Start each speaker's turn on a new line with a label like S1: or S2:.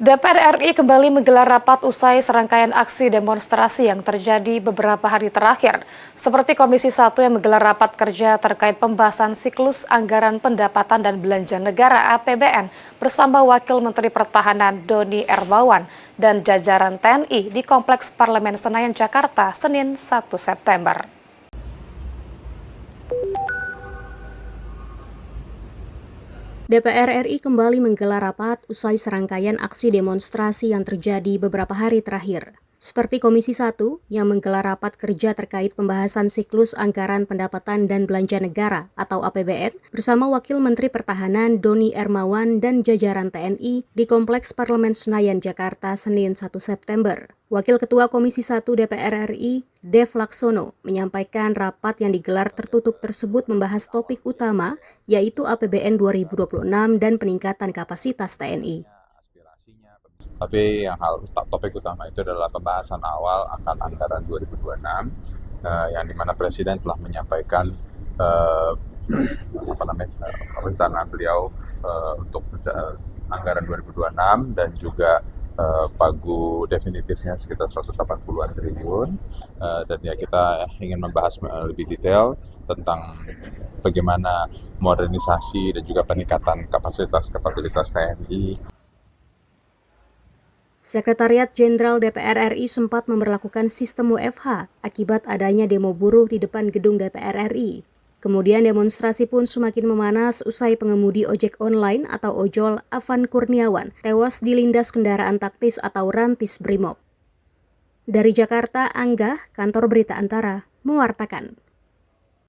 S1: DPR RI kembali menggelar rapat usai serangkaian aksi demonstrasi yang terjadi beberapa hari terakhir. Seperti Komisi 1 yang menggelar rapat kerja terkait pembahasan siklus anggaran pendapatan dan belanja negara (APBN) bersama Wakil Menteri Pertahanan Doni Hermawan dan jajaran TNI di Kompleks Parlemen Senayan, Jakarta, Senin 1 September.
S2: DPR RI kembali menggelar rapat usai serangkaian aksi demonstrasi yang terjadi beberapa hari terakhir. Seperti Komisi 1 yang menggelar rapat kerja terkait pembahasan siklus anggaran pendapatan dan belanja negara atau APBN bersama Wakil Menteri Pertahanan Doni Hermawan dan jajaran TNI di Kompleks Parlemen Senayan, Jakarta, Senin 1 September. Wakil Ketua Komisi 1 DPR RI, Dev Laksono, menyampaikan rapat yang digelar tertutup tersebut membahas topik utama, yaitu APBN 2026 dan peningkatan kapasitas TNI.
S3: Tapi topik utama itu adalah pembahasan awal akan anggaran 2026, yang dimana Presiden telah menyampaikan rencana beliau untuk anggaran 2026 dan juga pagu definitifnya sekitar 180-an triliun, dan ya kita ingin membahas lebih detail tentang bagaimana modernisasi dan juga peningkatan kapasitas TNI.
S2: Sekretariat Jenderal DPR RI sempat memberlakukan sistem WFH akibat adanya demo buruh di depan gedung DPR RI. Kemudian demonstrasi pun semakin memanas usai pengemudi ojek online atau ojol Afan Kurniawan tewas dilindas kendaraan taktis atau rantis Brimob. Dari Jakarta, Angga, Kantor Berita Antara, mewartakan.